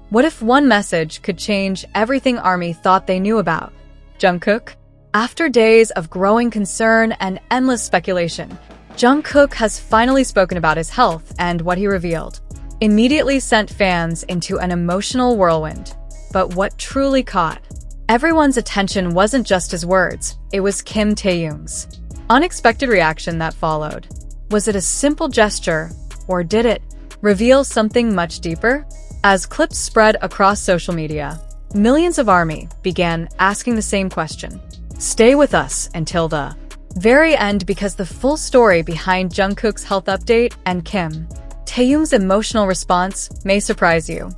What if one message could change everything ARMY thought they knew about Jungkook? After days of growing concern and endless speculation, Jungkook has finally spoken about his health, and what he revealed immediately sent fans into an emotional whirlwind. But what truly caught everyone's attention wasn't just his words, it was Kim Taehyung's unexpected reaction that followed. Was it a simple gesture, or did it reveal something much deeper? As clips spread across social media, millions of ARMY began asking the same question. Stay with us until the very end, because the full story behind Jungkook's health update and Kim Taehyung's emotional response may surprise you.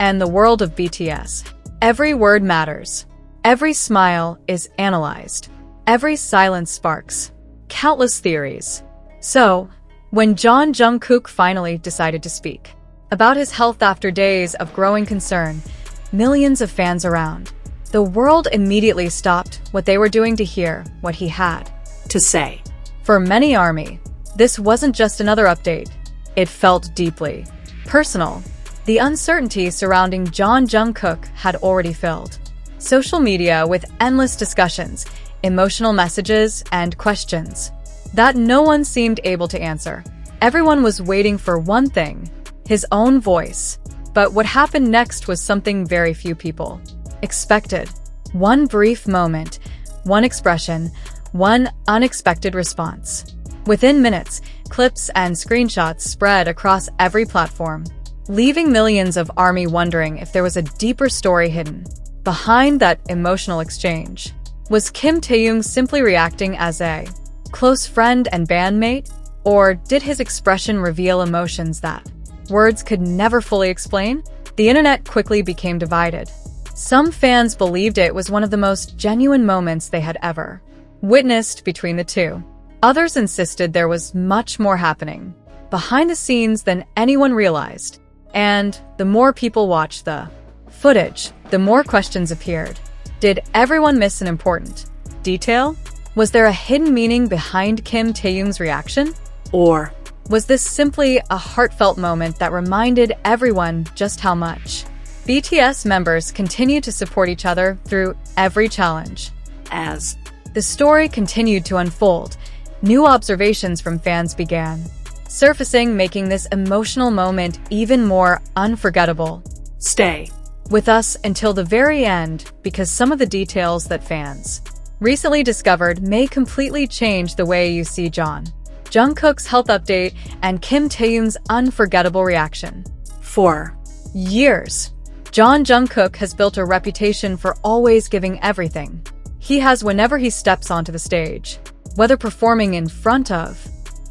And the world of BTS. Every word matters. Every smile is analyzed. Every silence sparks countless theories. So, when Jungkook finally decided to speak about his health after days of growing concern, millions of fans around the world immediately stopped what they were doing to hear what he had to say. For many ARMY, this wasn't just another update. It felt deeply personal. The uncertainty surrounding Jungkook had already filled social media with endless discussions, emotional messages, and questions that no one seemed able to answer. Everyone was waiting for one thing, his own voice. But what happened next was something very few people expected. One brief moment, one expression, one unexpected response. Within minutes, clips and screenshots spread across every platform, leaving millions of ARMY wondering if there was a deeper story hidden behind that emotional exchange. Was Kim Taehyung simply reacting as a close friend and bandmate? Or did his expression reveal emotions that words could never fully explain? The internet quickly became divided. Some fans believed it was one of the most genuine moments they had ever witnessed between the two. Others insisted there was much more happening behind the scenes than anyone realized. And the more people watched the footage, the more questions appeared. Did everyone miss an important detail? Was there a hidden meaning behind Kim Taehyung's reaction? Or was this simply a heartfelt moment that reminded everyone just how much BTS members continue to support each other through every challenge? As the story continued to unfold, new observations from fans began surfacing, making this emotional moment even more unforgettable. Stay with us until the very end, because some of the details that fans recently discovered may completely change the way you see Jungkook's health update and Kim Taehyung's unforgettable reaction. For years, Jungkook has built a reputation for always giving everything he has whenever he steps onto the stage. Whether performing in front of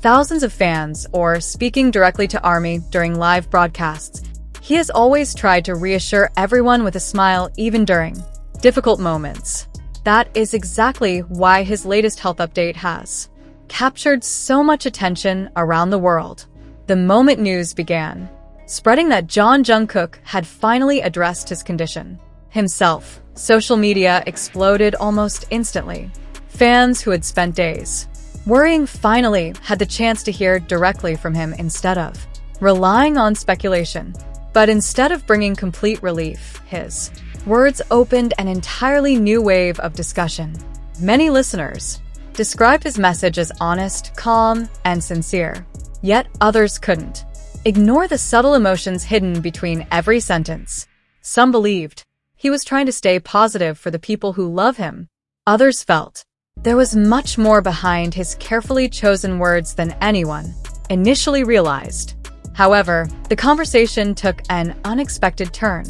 thousands of fans or speaking directly to ARMY during live broadcasts, he has always tried to reassure everyone with a smile even during difficult moments. That is exactly why his latest health update has captured so much attention around the world. The moment news began spreading that Jungkook had finally addressed his condition himself, social media exploded almost instantly. Fans who had spent days worrying finally had the chance to hear directly from him instead of relying on speculation. But instead of bringing complete relief, his words opened an entirely new wave of discussion. Many listeners described his message as honest, calm, and sincere. Yet others couldn't ignore the subtle emotions hidden between every sentence. Some believed he was trying to stay positive for the people who love him. Others felt there was much more behind his carefully chosen words than anyone initially realized. However, the conversation took an unexpected turn.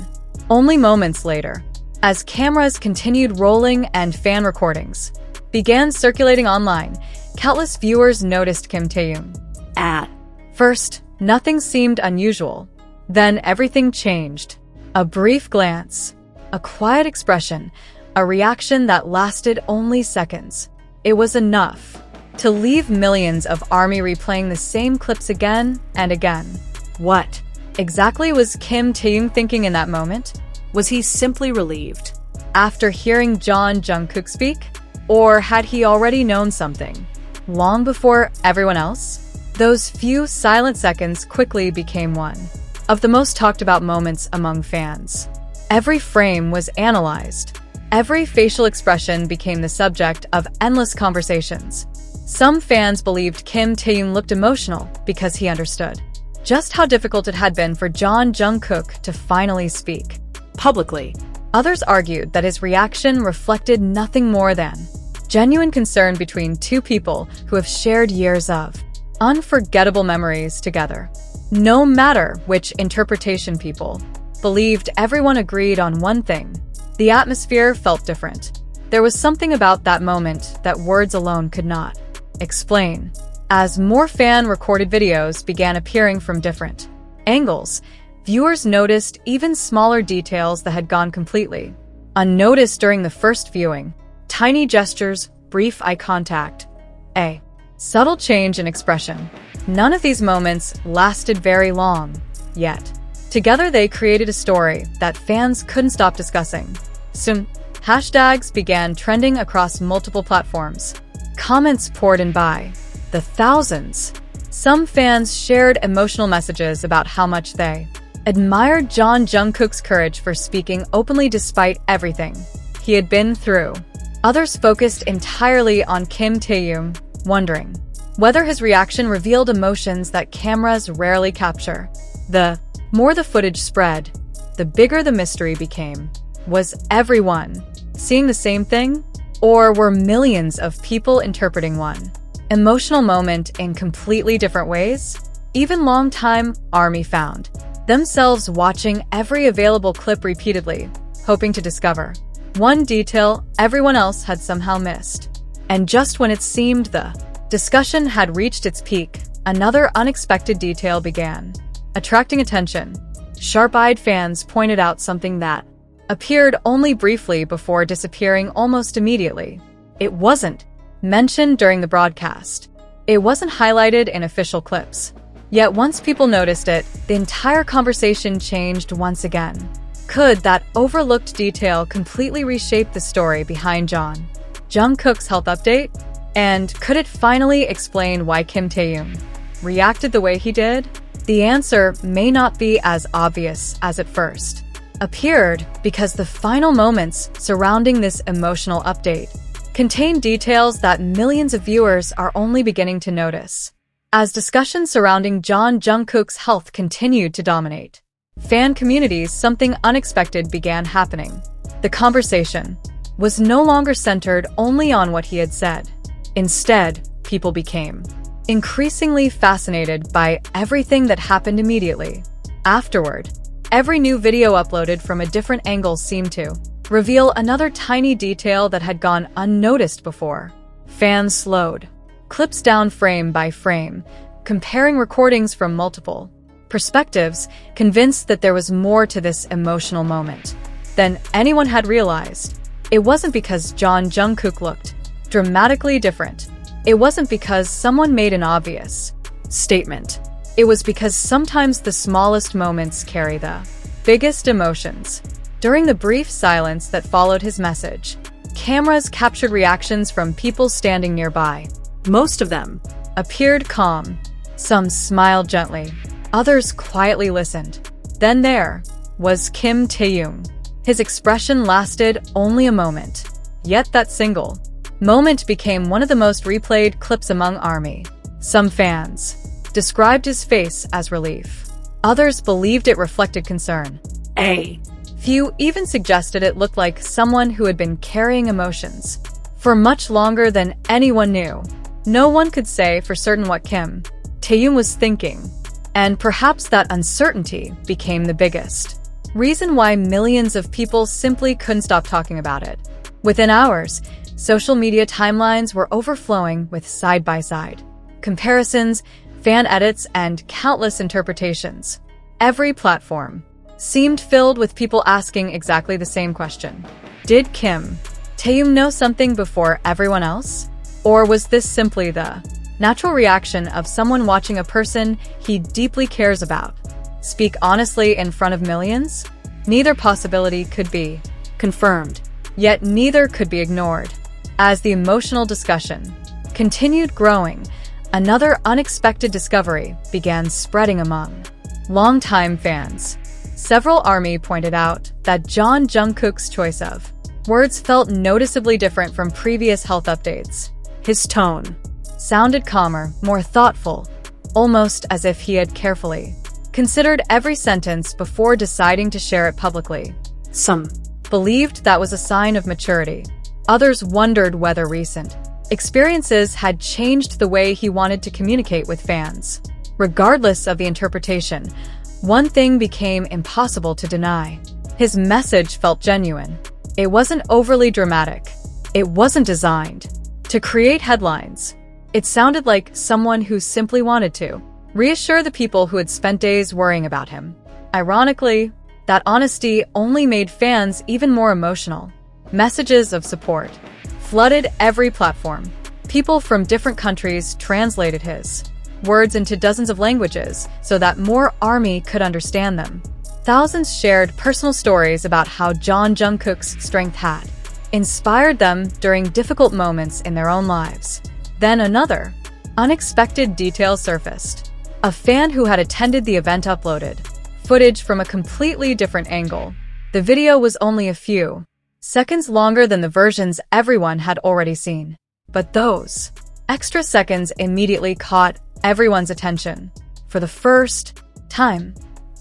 Only moments later, as cameras continued rolling and fan recordings began circulating online, countless viewers noticed Kim Taehyung. At first, nothing seemed unusual. Then everything changed. A brief glance, a quiet expression, a reaction that lasted only seconds. It was enough to leave millions of ARMY replaying the same clips again and again. What exactly was Kim Taehyung thinking in that moment? Was he simply relieved after hearing Jungkook speak? Or had he already known something long before everyone else? Those few silent seconds quickly became one of the most talked about moments among fans. Every frame was analyzed. Every facial expression became the subject of endless conversations. Some fans believed Kim Taehyung looked emotional because he understood just how difficult it had been for Jungkook to finally speak publicly. Others argued that his reaction reflected nothing more than genuine concern between two people who have shared years of unforgettable memories together. No matter which interpretation people believed, everyone agreed on one thing: the atmosphere felt different. There was something about that moment that words alone could not explain. As more fan-recorded videos began appearing from different angles, viewers noticed even smaller details that had gone completely unnoticed during the first viewing. Tiny gestures, brief eye contact, a subtle change in expression. None of these moments lasted very long, yet together they created a story that fans couldn't stop discussing. Soon, hashtags began trending across multiple platforms. Comments poured in by the thousands. Some fans shared emotional messages about how much they admired Jungkook's courage for speaking openly despite everything he had been through. Others focused entirely on Kim Taehyung, wondering whether his reaction revealed emotions that cameras rarely capture. The more the footage spread, the bigger the mystery became. Was everyone seeing the same thing? Or were millions of people interpreting one emotional moment in completely different ways? Even longtime ARMY found themselves watching every available clip repeatedly, hoping to discover one detail everyone else had somehow missed. And just when it seemed the discussion had reached its peak, another unexpected detail began attracting attention. Sharp-eyed fans pointed out something that appeared only briefly before disappearing almost immediately. It wasn't mentioned during the broadcast. It wasn't highlighted in official clips. Yet once people noticed it, the entire conversation changed once again. Could that overlooked detail completely reshape the story behind Jungkook's health update? And could it finally explain why Kim Taehyung reacted the way he did? The answer may not be as obvious as it first appeared, because the final moments surrounding this emotional update contain details that millions of viewers are only beginning to notice. As discussions surrounding Jungkook's health continued to dominate fan communities, something unexpected began happening. The conversation was no longer centered only on what he had said. Instead, people became increasingly fascinated by everything that happened immediately afterward. Every new video uploaded from a different angle seemed to reveal another tiny detail that had gone unnoticed before. Fans slowed clips down frame by frame, comparing recordings from multiple perspectives, convinced that there was more to this emotional moment than anyone had realized. It wasn't because Jungkook looked dramatically different. It wasn't because someone made an obvious statement. It was because sometimes the smallest moments carry the biggest emotions. During the brief silence that followed his message, cameras captured reactions from people standing nearby. Most of them appeared calm. Some smiled gently. Others quietly listened. Then there was Kim Taehyung. His expression lasted only a moment. Yet that single moment became one of the most replayed clips among ARMY. Some fans described his face as relief. Others believed it reflected concern. A few even suggested it looked like someone who had been carrying emotions for much longer than anyone knew. No one could say for certain what Kim Taehyung was thinking, and perhaps that uncertainty became the biggest reason why millions of people simply couldn't stop talking about it. Within hours, social media timelines were overflowing with side-by-side comparisons, fan edits, and countless interpretations. Every platform seemed filled with people asking exactly the same question. Did Kim Taehyung know something before everyone else? Or was this simply the natural reaction of someone watching a person he deeply cares about speak honestly in front of millions? Neither possibility could be confirmed, yet neither could be ignored. As the emotional discussion continued growing, another unexpected discovery began spreading among Longtime fans. Several ARMY pointed out that Jungkook's choice of words felt noticeably different from previous health updates. His tone sounded calmer, more thoughtful, almost as if he had carefully considered every sentence before deciding to share it publicly. Some believed that was a sign of maturity. Others wondered whether recent experiences had changed the way he wanted to communicate with fans. Regardless of the interpretation, one thing became impossible to deny. His message felt genuine. It wasn't overly dramatic. It wasn't designed to create headlines. It sounded like someone who simply wanted to reassure the people who had spent days worrying about him. Ironically, that honesty only made fans even more emotional. Messages of support flooded every platform. People from different countries translated his words into dozens of languages so that more ARMY could understand them. Thousands shared personal stories about how Jungkook's strength had inspired them during difficult moments in their own lives. Then another unexpected detail surfaced. A fan who had attended the event uploaded footage from a completely different angle. The video was only a few seconds longer than the versions everyone had already seen. But those extra seconds immediately caught everyone's attention. For the first time,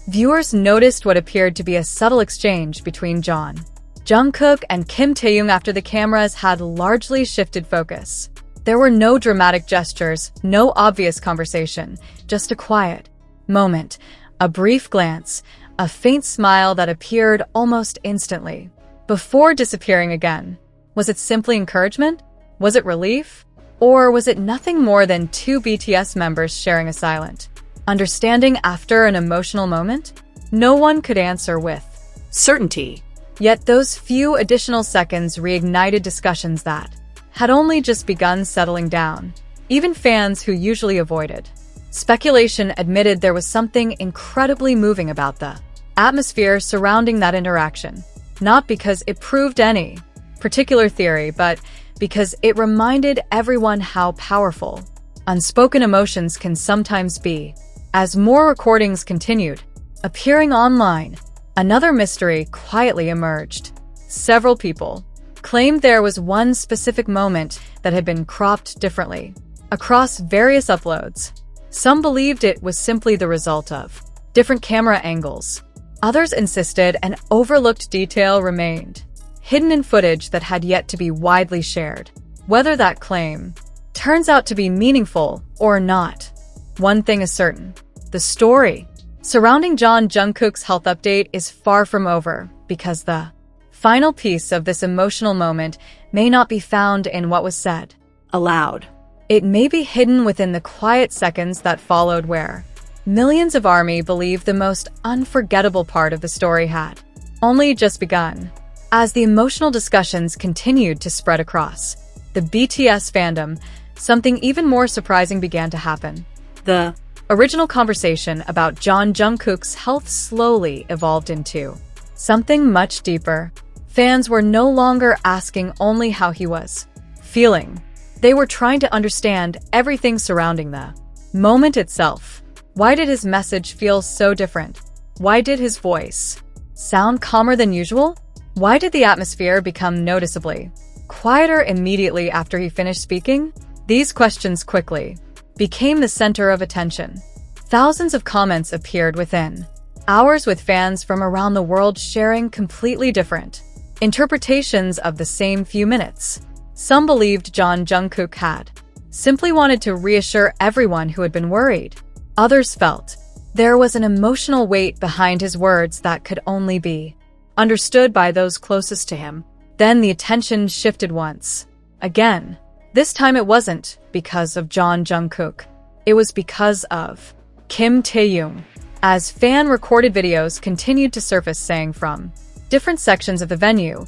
viewers noticed what appeared to be a subtle exchange between Jungkook and Taehyung after the cameras had largely shifted focus. There were no dramatic gestures, no obvious conversation, just a quiet moment, a brief glance, a faint smile that appeared almost instantly, before disappearing again. Was it simply encouragement? Was it relief? Or was it nothing more than two BTS members sharing a silent understanding after an emotional moment? No one could answer with certainty. Yet those few additional seconds reignited discussions that had only just begun settling down. Even fans who usually avoided speculation admitted there was something incredibly moving about the atmosphere surrounding that interaction. Not because it proved any particular theory, but because it reminded everyone how powerful unspoken emotions can sometimes be. As more recordings continued appearing online, another mystery quietly emerged. Several people claimed there was one specific moment that had been cropped differently across various uploads. Some believed it was simply the result of different camera angles. Others insisted an overlooked detail remained hidden in footage that had yet to be widely shared. Whether that claim turns out to be meaningful or not, one thing is certain. The story surrounding Jungkook's health update is far from over, because the final piece of this emotional moment may not be found in what was said aloud. It may be hidden within the quiet seconds that followed, where millions of ARMY believe the most unforgettable part of the story had only just begun. As the emotional discussions continued to spread across the BTS fandom, something even more surprising began to happen. The original conversation about Jungkook's health slowly evolved into something much deeper. Fans were no longer asking only how he was feeling. They were trying to understand everything surrounding the moment itself. Why did his message feel so different? Why did his voice sound calmer than usual? Why did the atmosphere become noticeably quieter immediately after he finished speaking? These questions quickly became the center of attention. Thousands of comments appeared within hours, with fans from around the world sharing completely different interpretations of the same few minutes. Some believed Jungkook had simply wanted to reassure everyone who had been worried. Others felt there was an emotional weight behind his words that could only be understood by those closest to him. Then the attention shifted once again. This time it wasn't because of Jungkook. It was because of Taehyung. As fan-recorded videos continued to surface saying from different sections of the venue,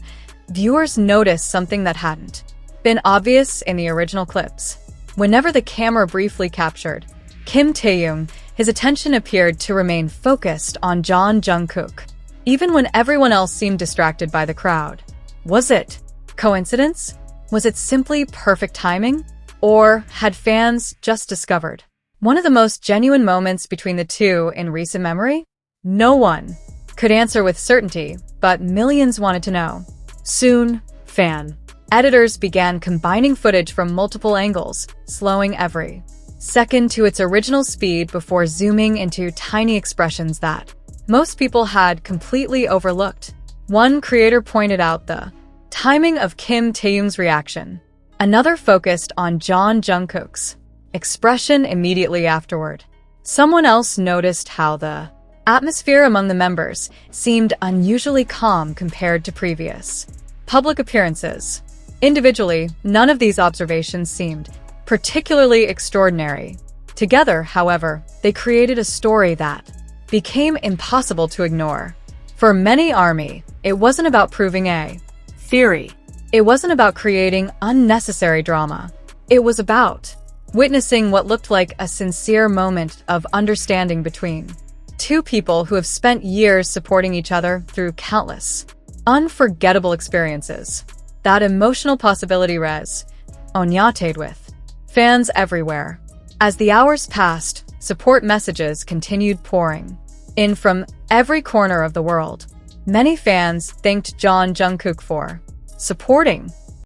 viewers noticed something that hadn't been obvious in the original clips. Whenever the camera briefly captured Taehyung, his attention appeared to remain focused on Jungkook, even when everyone else seemed distracted by the crowd. Was it coincidence? Was it simply perfect timing? Or had fans just discovered One of the most genuine moments between the two in recent memory? No one could answer with certainty, but millions wanted to know. Soon, fan editors began combining footage from multiple angles, slowing every second to its original speed before zooming into tiny expressions that most people had completely overlooked. One creator pointed out the timing of Kim Taehyung's reaction. Another focused on Jungkook's expression immediately afterward. Someone else noticed how the atmosphere among the members seemed unusually calm compared to previous public appearances. Individually, none of these observations seemed particularly extraordinary. Together, however, they created a story that became impossible to ignore. For many ARMY, it wasn't about proving a theory. It wasn't about creating unnecessary drama. It was about witnessing what looked like a sincere moment of understanding between two people who have spent years supporting each other through countless unforgettable experiences. That emotional possibility resonated with fans everywhere. As the hours passed, support messages continued pouring in from every corner of the world. Many fans thanked Jungkook for supporting